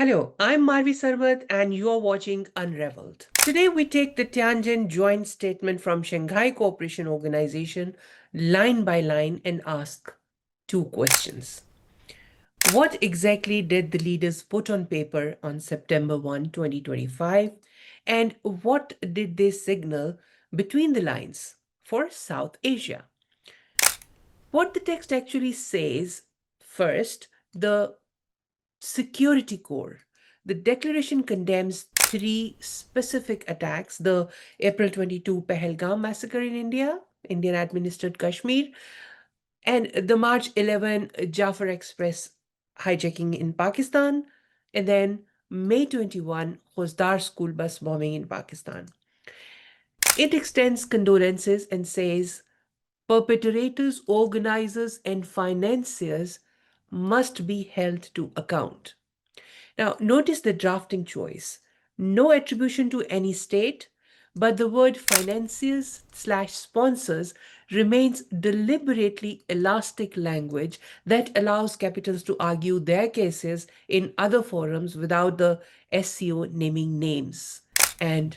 Hello, I'm Marvi Sarmat and you're watching Unraveled. Today we take the Tianjin joint statement from Shanghai Cooperation Organization line by line and ask two questions. What exactly did the leaders put on paper on September 1, 2025? And what did they signal between the lines for South Asia? What the text actually says first, the security core. The declaration condemns three specific attacks: the April 22 Pahalgam massacre in India, Indian administered Kashmir, and the March 11 Jaffar Express hijacking in Pakistan, and then May 21 Khuzdar school bus bombing in Pakistan. It extends condolences and says perpetrators, organizers, and financiers must be held to account. Now, notice the drafting choice. No attribution to any state, but the word financiers/sponsors remains deliberately elastic language that allows capitals to argue their cases in other forums without the SCO naming names. And,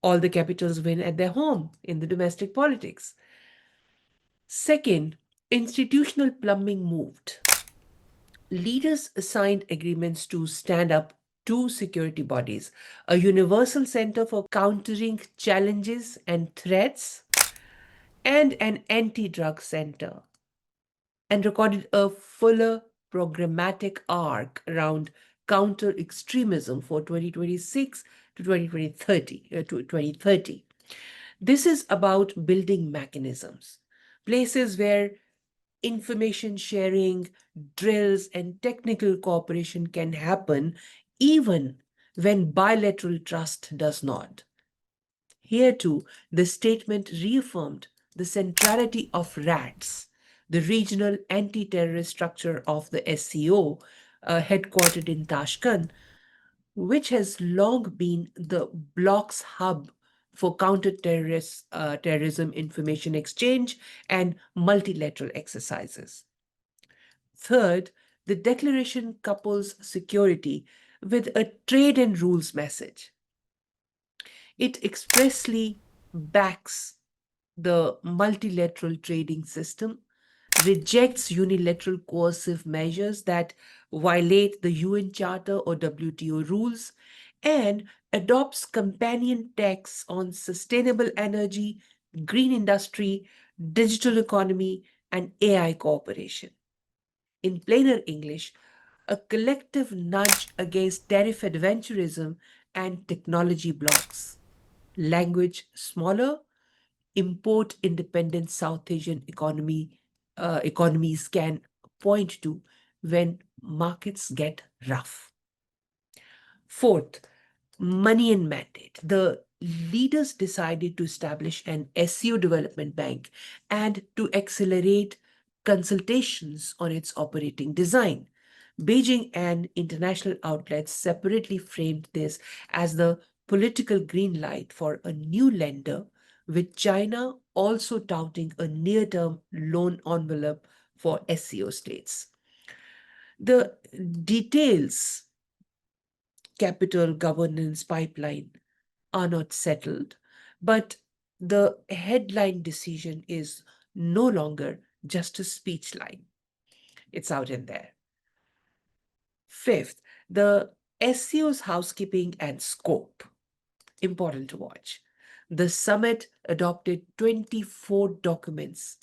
all the capitals win at their home in the domestic politics. Second, institutional plumbing moved. Leaders signed agreements to stand up two security bodies: a universal center for countering challenges and threats, and an anti drug center, and recorded a fuller programmatic arc around counter extremism for 2026 to 2030. This is about building mechanisms, places where information sharing, drills, and technical cooperation can happen even when bilateral trust does not. Here too, the statement reaffirmed the centrality of RATS, the regional anti terrorist structure of the SCO, headquartered in Tashkent, which has long been the bloc's hub for terrorism information exchange and multilateral exercises. Third, the declaration couples security with a trade and rules message. It expressly backs the multilateral trading system, rejects unilateral coercive measures that violate the UN Charter or WTO rules, and adopts companion texts on sustainable energy, green industry, digital economy, and AI cooperation. In plainer English, a collective nudge against tariff adventurism and technology blocks. Language smaller, import independent South Asian economies can point to when markets get rough. Fourth, money and mandate. The leaders decided to establish an SCO Development Bank and to accelerate consultations on its operating design. Beijing and international outlets separately framed this as the political green light for a new lender, with China also touting a near term loan envelope for SCO states. The details, capital governance pipeline, are not settled, but the headline decision is no longer just a speech line. It's out in there. Fifth, the SCO's housekeeping and scope. Important to watch. The summit adopted 24 documents,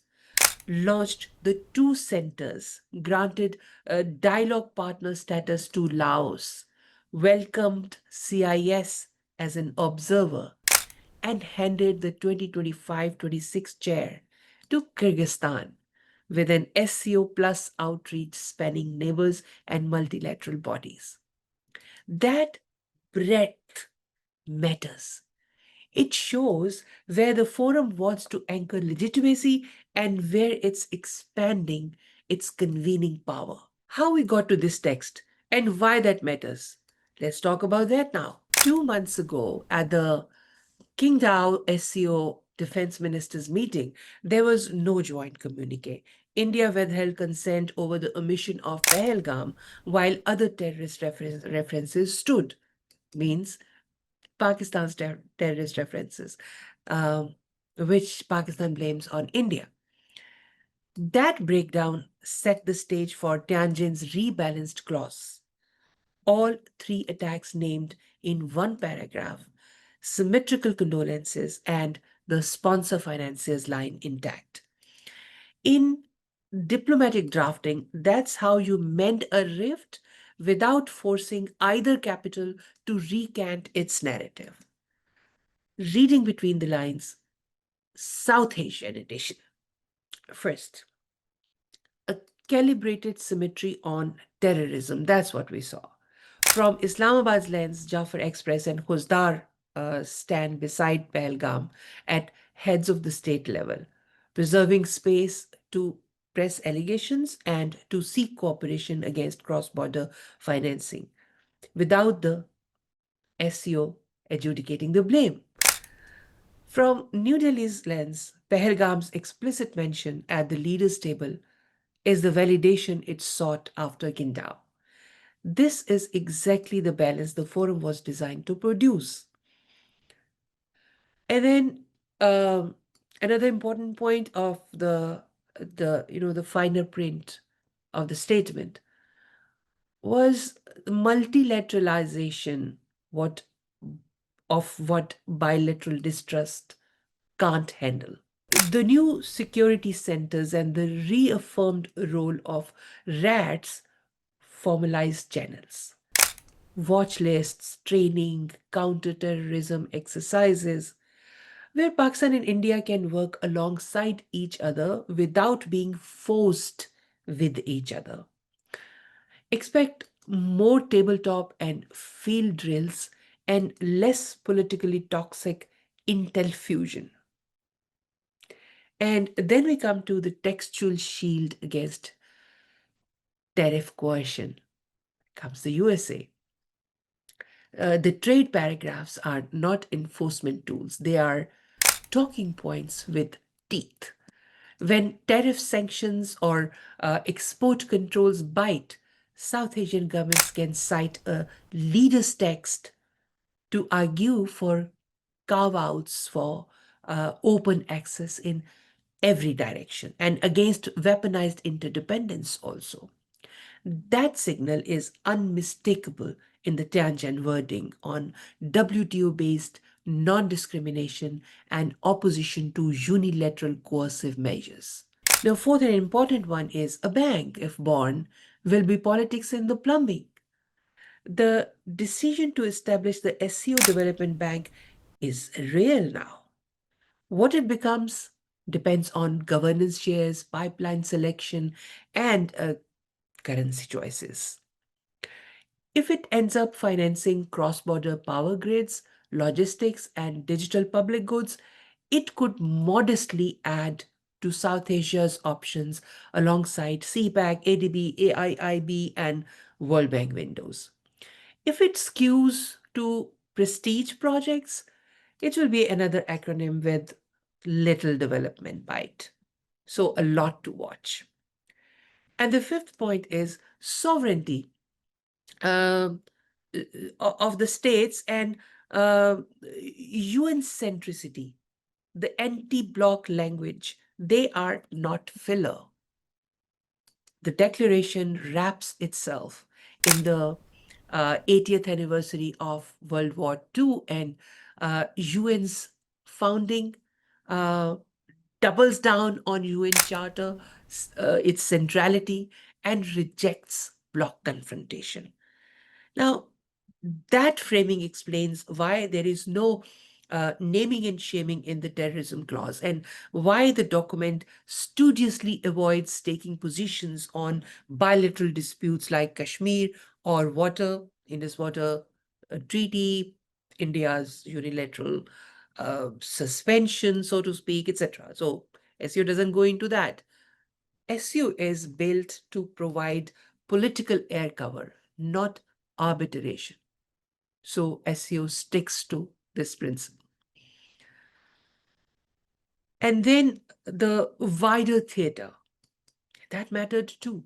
launched the two centers, granted a dialogue partner status to Laos, welcomed CIS as an observer, and handed the 2025-26 chair to Kyrgyzstan with an SCO plus outreach spanning neighbors and multilateral bodies. That breadth matters. It shows where the forum wants to anchor legitimacy and where it's expanding its convening power. How we got to this text and why that matters. Let's talk about that now. 2 months ago, at the Qingdao SCO defense ministers meeting, there was no joint communique. India withheld consent over the omission of Pahalgam, while other terrorist references stood. Means Pakistan's terrorist references, um, which Pakistan blames on India. That breakdown set the stage for Tianjin's rebalanced clause. All three attacks named in one paragraph, symmetrical condolences, and the sponsor financiers line intact. In diplomatic drafting, that's how you mend a rift without forcing either capital to recant its narrative. Reading between the lines, South Asian edition. First, a calibrated symmetry on terrorism. That's what we saw. From Islamabad's lens, Jaffar Express and Khuzdar stand beside Pahalgam at heads of the state level, preserving space to press allegations and to seek cooperation against cross-border financing, without the SCO adjudicating the blame. From New Delhi's lens, Pahalgam's explicit mention at the leaders' table is the validation it sought after Gindao. This is exactly the balance the forum was designed to produce. And then another important point of the finer print of the statement was multilateralization what of what bilateral distrust can't handle. The new security centers and the reaffirmed role of RATs formalized channels. Watch lists, training, counter-terrorism exercises, where Pakistan and India can work alongside each other without being forced with each other. Expect more tabletop and field drills and less politically toxic intel fusion. And then we come to the textual shield against tariff coercion. Comes the USA. The trade paragraphs are not enforcement tools, they are talking points with teeth. When tariff sanctions or export controls bite, South Asian governments can cite a leader's text to argue for carve outs for open access in every direction and against weaponized interdependence also. That signal is unmistakable in the Tianjin wording on WTO-based non-discrimination and opposition to unilateral coercive measures. The fourth and important one is a bank, if born, will be politics in the plumbing. The decision to establish the SCO Development Bank is real now. What it becomes depends on governance shares, pipeline selection, and currency choices. If it ends up financing cross-border power grids, logistics, and digital public goods, it could modestly add to South Asia's options alongside CPAC, ADB, AIIB, and World Bank windows. If it skews to prestige projects, it will be another acronym with little development bite. So a lot to watch. And the fifth point is sovereignty um, of the states and UN centricity, the anti-block language, they are not filler. The declaration wraps itself in the 80th anniversary of World War II and UN's founding, uh, doubles down on UN Charter, its centrality, and rejects bloc confrontation. Now, that framing explains why there is no naming and shaming in the terrorism clause and why the document studiously avoids taking positions on bilateral disputes like Kashmir or water, Indus Water Treaty, India's unilateral suspension, so to speak, etc. So SU doesn't go into that. SU is built to provide political air cover, not arbitration. So, SEO sticks to this principle. And then the wider theater, that mattered too.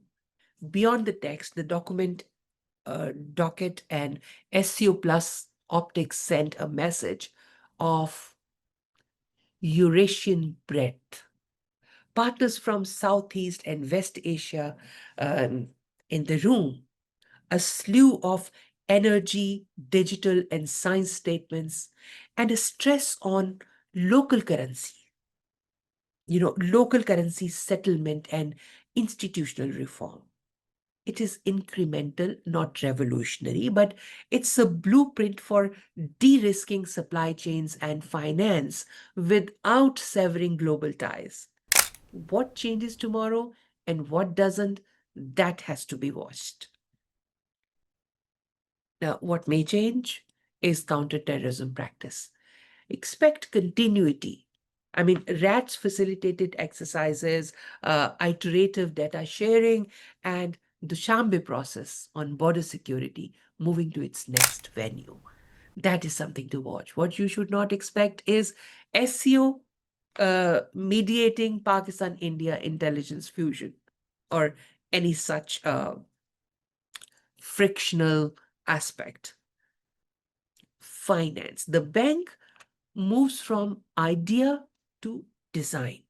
Beyond the text, the docket and SCO plus optics sent a message of Eurasian breadth. Partners from Southeast and West Asia um, in the room, a slew of energy, digital, and science statements, and a stress on local currency, local currency settlement and institutional reform. It is incremental, not revolutionary, but it's a blueprint for de-risking supply chains and finance without severing global ties. What changes tomorrow and what doesn't, that has to be watched. Now, what may change is counterterrorism practice. Expect continuity. I mean, RATS facilitated exercises, iterative data sharing, and the Shambe process on border security moving to its next venue. That is something to watch. What you should not expect is SCO mediating Pakistan India intelligence fusion or any such frictional aspect. Finance. The bank moves from idea to design.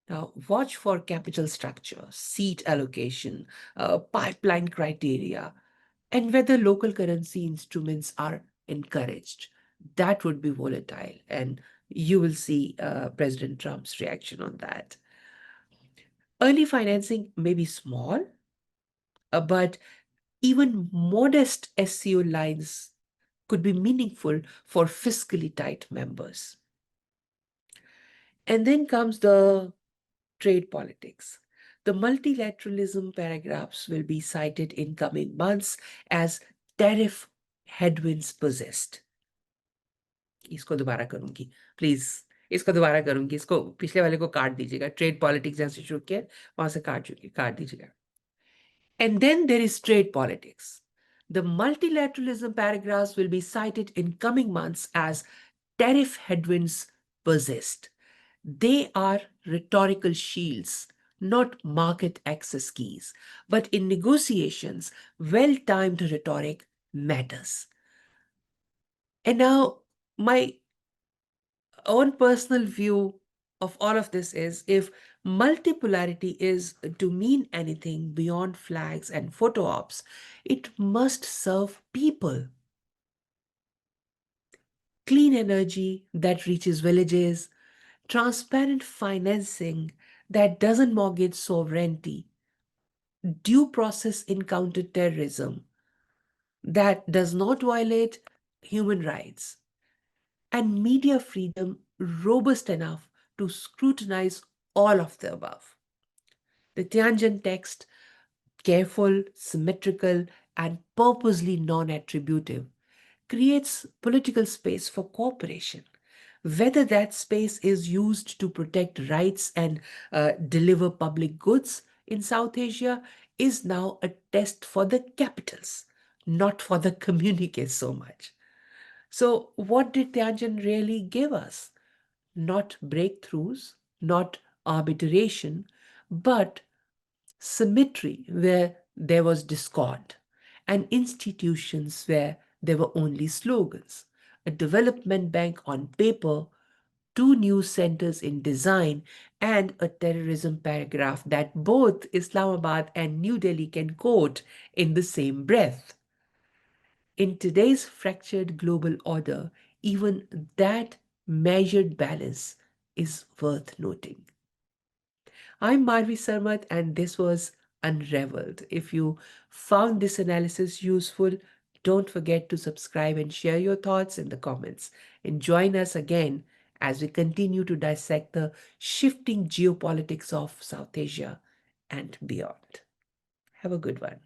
Now, watch for capital structure, seat allocation, pipeline criteria, and whether local currency instruments are encouraged. That would be volatile, and you will see President Trump's reaction on that. Early financing may be small, but even modest SCO lines could be meaningful for fiscally tight members. And then comes the trade politics. The multilateralism paragraphs will be cited in coming months as tariff headwinds persist. इसको दोबारा करूंगी please इसको दोबारा करूंगी इसको पिछले वाले को काट दीजिएगा ट्रेड पॉलिटिक्स जैसे शुरू किया वहां से काट दीजिएगा And then there is trade politics. The multilateralism paragraphs will be cited in coming months as tariff headwinds persist. They are rhetorical shields, not market access keys. But in negotiations, well-timed rhetoric matters. And now, my own personal view of all of this is if multipolarity is to mean anything beyond flags and photo ops, it must serve people. Clean energy that reaches villages, transparent financing that doesn't mortgage sovereignty, due process in counterterrorism that does not violate human rights, and media freedom robust enough to scrutinize all of the above. The Tianjin text, careful, symmetrical, and purposely non-attributive, creates political space for cooperation. Whether that space is used to protect rights and deliver public goods in South Asia is now a test for the capitals, not for the communiques so much. So, what did Tianjin really give us? Not breakthroughs, not arbitration, but symmetry where there was discord, and institutions where there were only slogans. A development bank on paper, two news centers in design, and a terrorism paragraph that both Islamabad and New Delhi can quote in the same breath. In today's fractured global order, even that measured balance is worth noting. I'm Marvi Sarmat, and this was Unraveled. If you found this analysis useful, don't forget to subscribe and share your thoughts in the comments. And join us again as we continue to dissect the shifting geopolitics of South Asia and beyond. Have a good one.